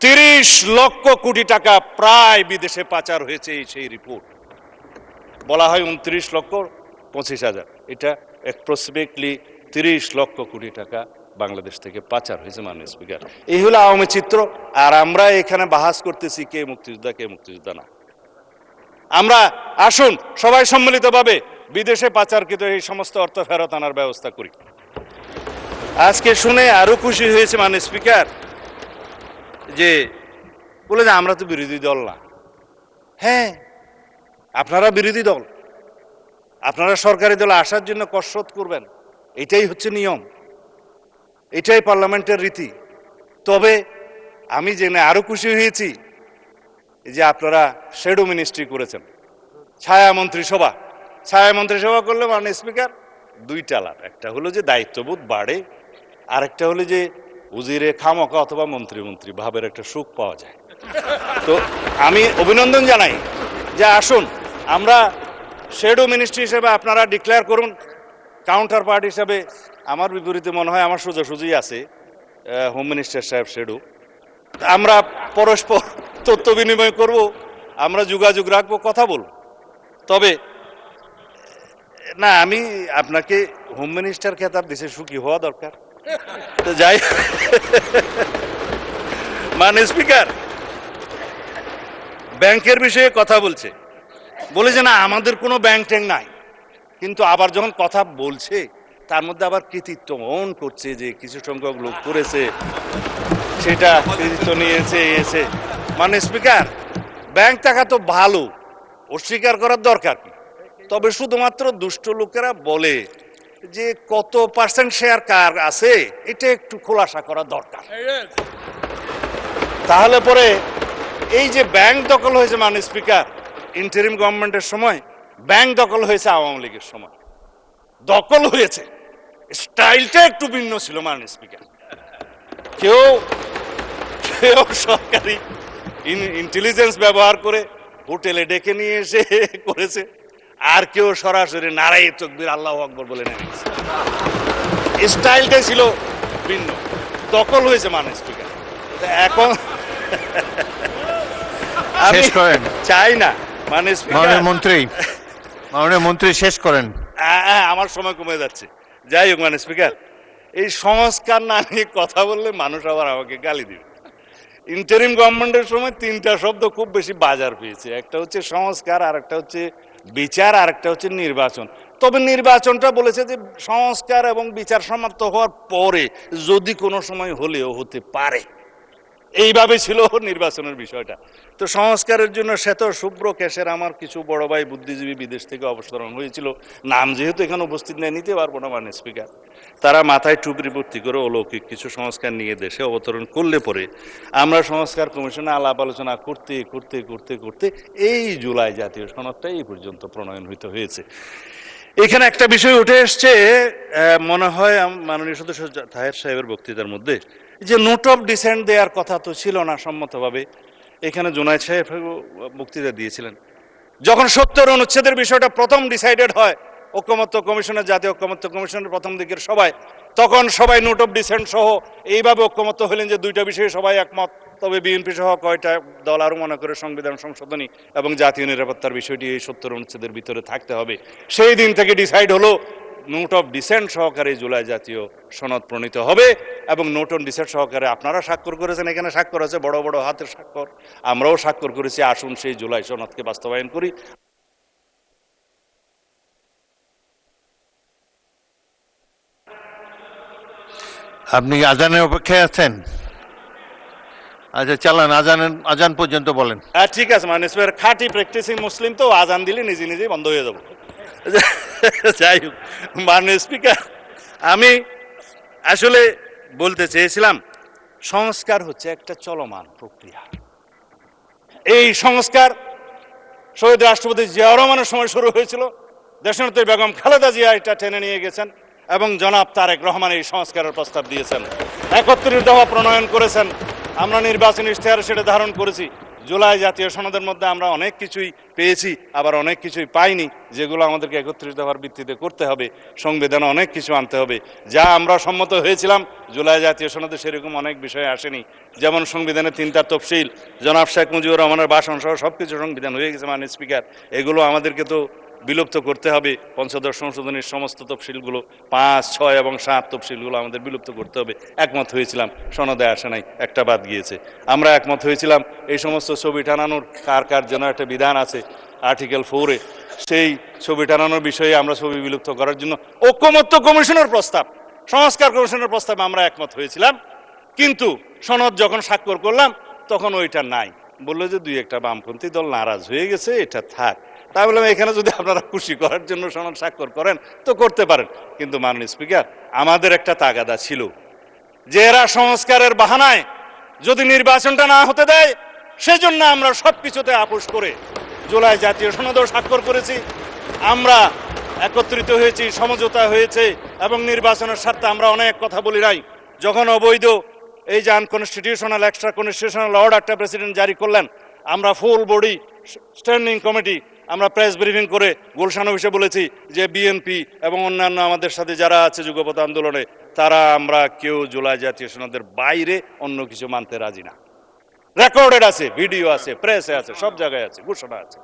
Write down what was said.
30 লক্ষ কোটি টাকা প্রায় বিদেশে পাচার হয়েছে সেই রিপোর্ট। বলা হয় 29 লক্ষ 25 হাজার, এটা অ্যাপ্রক্সিমেটলি 30 লক্ষ কোটি টাকা বাংলাদেশ থেকে পাচার হয়েছে মাননীয় স্পিকার। এই হলো আওয়ামী চিত্র। আর আমরা এখানে বাহাস করতেছি কে মুক্তিযোদ্ধা কে মুক্তিযোদ্ধা না। আমরা আসুন সবাই সম্মিলিতভাবে বিদেশে পাচারকৃত এই সমস্ত অর্থ ফেরত আনার ব্যবস্থা করি। আজকে শুনে আরো খুশি হয়েছে মাননীয় স্পিকার যে বলে যে আমরা তো বিরোধী দল না। হ্যাঁ, আপনারা বিরোধী দল, আপনারা সরকারি দলে আসার জন্য কসরত করবেন, এটাই হচ্ছে নিয়ম, এটাই পার্লামেন্টের রীতি। তবে আমি জেনে আরো খুশি হয়েছি যে আপনারা শ্যাডো মিনিস্ট্রি করেছেন, ছায়া মন্ত্রিসভা। ছায়া মন্ত্রিসভা করলে মাননীয় স্পিকার দুইটা লাভ, একটা হলো যে দায়িত্ববোধ বাড়ে, আরেকটা হলো যে উজিরে খামকা অথবা মন্ত্রী ভাবের একটা সুখ পাওয়া যায়। তো আমি অভিনন্দন জানাই যে আসুন আমরা শ্যাডো মিনিস্ট্রি হিসেবে আপনারা ডিক্লেয়ার করুন, কাউন্টার পার্ট হিসাবে আমার বিপরীতে মনে হয় আমার সোজাসুজি আছে হোম মিনিস্টার সাহেব শ্যাডো। আমরা পরস্পর তথ্য বিনিময় করব, আমরা যোগাযোগ রাখবো, কথা বলব। তবে না, আমি আপনাকে হোম মিনিস্টার খেতাব দিছে, সুখী হওয়া দরকার। তো যাই, মাননীয় স্পিকার ব্যাংকের বিষয়ে কথা বলছে, বলে যে না আমাদের কোনো ব্যাংক ট্যাঙ্ক নাই, কিন্তু আবার যখন কথা বলছে তার মধ্যে আবার কৃতিত্ব মন করছে যে কিছু সংখ্যক লোক করেছে, সেটা কৃতিত্ব নিয়েছে এসে। মাননীয় স্পিকার ব্যাংক টাকা তো ভালো, অস্বীকার করার দরকার কি। তবে শুধুমাত্র দুষ্ট লোকেরা বলে যে কত পার্সেন্ট শেয়ার কার আছে এটা একটু খোলাসা করা দরকার। তাহলে পরে এই যে ব্যাংক দখল হয়েছে মাননীয় স্পিকার ইন্টারিম গভর্নমেন্টের সময়, ব্যাংক দখল হয়েছে আওয়ামী লীগের সময়, দখল হয়েছে, স্টাইলটা একটু ভিন্ন ছিল মাননীয় স্পিকার। কেউ সরকারি ইন্টেলিজেন্স ব্যবহার করে হোটেলে ডেকে নিয়ে এসে করেছে, আর কেউ সরাসরি নারায়ে তাকবীর আল্লাহু আকবার বলে নেমেছে। স্টাইলটাই ছিল ভিন্ন, দখল হয়েছে মাননীয় স্পিকার। এখন আমি চাই না মাননীয় মন্ত্রী শেষ করেন। আমার সময় কমে যাচ্ছে। যাই হোক মাননীয় স্পিকার, এই সংস্কার না নিয়ে কথা বললে মানুষ আবার আমাকে গালি দিবে। ইন্টারিম গভর্নমেন্টের সময় তিনটা শব্দ খুব বেশি বাজার পেয়েছে, একটা হচ্ছে সংস্কার, আর একটা হচ্ছে বিচার, আর একটা হচ্ছে নির্বাচন। তবে নির্বাচনটা বলেছে যে সংস্কার এবং বিচার সমাপ্ত হওয়ার পরে যদি কোনো সময় হলেও হতে পারে, এইভাবে ছিল নির্বাচনের বিষয়টা। তো সংস্কারের জন্য শ্বেত শুভ্র কেশের আমার কিছু বড় ভাই বুদ্ধিজীবী বিদেশ থেকে অবতরণ হয়েছিল, নাম যেহেতু এখানে উপস্থিত নেই নিতে পারবো না মাননীয় স্পিকার। তারা মাথায় টুপি ভর্তি করে অলৌকিক কিছু সংস্কার নিয়ে দেশে অবতরণ করলে পরে আমরা সংস্কার কমিশনে আলাপ আলোচনা করতে করতে করতে করতে এই জুলাই জাতীয় সনদটা এই পর্যন্ত প্রণয়ন হইতে হয়েছে। এখানে একটা বিষয় উঠে এসছে, মনে হয় মাননীয় সদস্য তাহের সাহেবের বক্তৃতার মধ্যে, যে নোট অফ ডিসেন্ট দেওয়ার কথা তো ছিল না সম্মতভাবে। এখানে জুনায়েদ সাহেব বক্তৃতা দিয়েছিলেন, যখন 70 অনুচ্ছেদের বিষয়টা প্রথম ডিসাইডেড হয় ঐকমত্য কমিশনের, জাতীয় ঐকমত্য কমিশনের প্রথম দিকের সবাই, তখন সবাই নোট অফ ডিসেন্ট সহ এইভাবে ঐকমত্য হলেন যে দুইটা বিষয়ে সবাই একমত। তবে বিএনপি সহ কয়টা দল আরও মনে করে সংবিধান সংশোধনী এবং জাতীয় নিরাপত্তার বিষয়টি এই 70 অনুচ্ছেদের ভিতরে থাকতে হবে। সেই দিন থেকে ডিসাইড হলো নোট অফ ডিসেন্ট সহকারে জুলাই জাতীয় সনদ প্রণীত হবে, এবং নোট অন ডিসেন্ট সহকারে আপনারা স্বাক্ষর করেছেন, এখানে স্বাক্ষর আছে বড় বড় হাতের স্বাক্ষর, আমরাও স্বাক্ষর করেছি। আসুন সেই জুলাই সনদকে বাস্তবায়ন করি। আপনি আজানের অপেক্ষায় আছেন? আচ্ছা চালান, আজান পর্যন্ত বলেন। ঠিক আছে মাননীয় স্পিকার, খাঁটি প্র্যাকটিসিং মুসলিম তো আজান দিলে নিজে নিজেই বন্ধ হয়ে যাবো। যাই হোক মাননীয় স্পিকার, আমি আসলে বলতে চেয়েছিলাম সংস্কার হচ্ছে একটা চলমান প্রক্রিয়া। এই সংস্কার শহীদ রাষ্ট্রপতি জিয়াউর রহমানের সময় শুরু হয়েছিল, দেশনেত্রী বেগম খালেদা জিয়া এটা টেনে নিয়ে গেছেন, এবং জনাব তারেক রহমান এই সংস্কারের প্রস্তাব দিয়েছেন, 31 দফা প্রণয়ন করেছেন। আমরা নির্বাচনী ইশতেহারে সেটা ধারণ করেছি। জুলাই জাতীয় সনদের মধ্যে আমরা অনেক কিছুই পেয়েছি, আবার অনেক কিছুই পাইনি, যেগুলো আমাদেরকে একত্রিত হওয়ার ভিত্তিতে করতে হবে। সংবিধানে অনেক কিছু আনতে হবে। যা আমরা সম্মত হয়েছিলাম জুলাই জাতীয় সনদে সেরকম অনেক বিষয় আসেনি। যেমন সংবিধানে 3টা তফসিল, জনাব শেখ মুজিবুর রহমানের ভাষণ সহ সব কিছু সংবিধান হয়ে গেছে মাননীয় স্পিকার। এগুলো আমাদেরকে তো বিলুপ্ত করতে হবে। পঞ্চদশ সংশোধনীর সমস্ত তফসিলগুলো 5, 6 এবং 7 তফসিলগুলো আমাদের বিলুপ্ত করতে হবে। একমত হয়েছিলাম, সনদে আসে নাই, একটা বাদ গিয়েছে। আমরা একমত হয়েছিলাম এই সমস্ত ছবি টানানোর কার কার জন্য একটা বিধান আছে আর্টিকেল 4-এ, সেই ছবি টানানোর বিষয়ে আমরা ছবি বিলুপ্ত করার জন্য ঐকমত্য কমিশনের প্রস্তাব, সংস্কার কমিশনের প্রস্তাবে আমরা একমত হয়েছিলাম। কিন্তু সনদ যখন স্বাক্ষর করলাম তখন ওইটা নাই, বললো যে 2-1টা বামপন্থী দল নারাজ হয়ে গেছে, এটা থাক। তাই বললাম এখানে যদি আপনারা খুশি করার জন্য সনদ স্বাক্ষর করেন তো করতে পারেন, কিন্তু মাননীয় স্পিকার আমাদের একটা তাগাদা ছিল যে এরা সংস্কারের বাহানায় যদি নির্বাচনটা না হতে দেয় সেজন্য আমরা সবকিছুতে আপোষ করে জুলাই জাতীয় সনদও স্বাক্ষর করেছি। আমরা একত্রিত হয়েছি, সমঝোতা হয়েছে এবং নির্বাচনের স্বার্থে আমরা অনেক কথা বলি নাই। যখন অবৈধ এই যে আনকনস্টিটিউশনাল এক্সট্রা কনস্টিটিউশনাল অর্ডারটা প্রেসিডেন্ট জারি করলেন, আমরা ফুল বডি স্ট্যান্ডিং কমিটি আমরা প্রেস ব্রিফিং করে গুলশান অফিসে বলেছি যে বিএনপি এবং অন্যান্য আমাদের সাথে যারা আছে যুগপৎ আন্দোলনে, তারা আমরা কেউ জুলাই জাতীয় সনদের বাইরে অন্য কিছু মানতে রাজি না। রেকর্ডেড আছে, ভিডিও আছে, প্রেসে আছে, সব জায়গায় আছে, ঘোষণা আছে।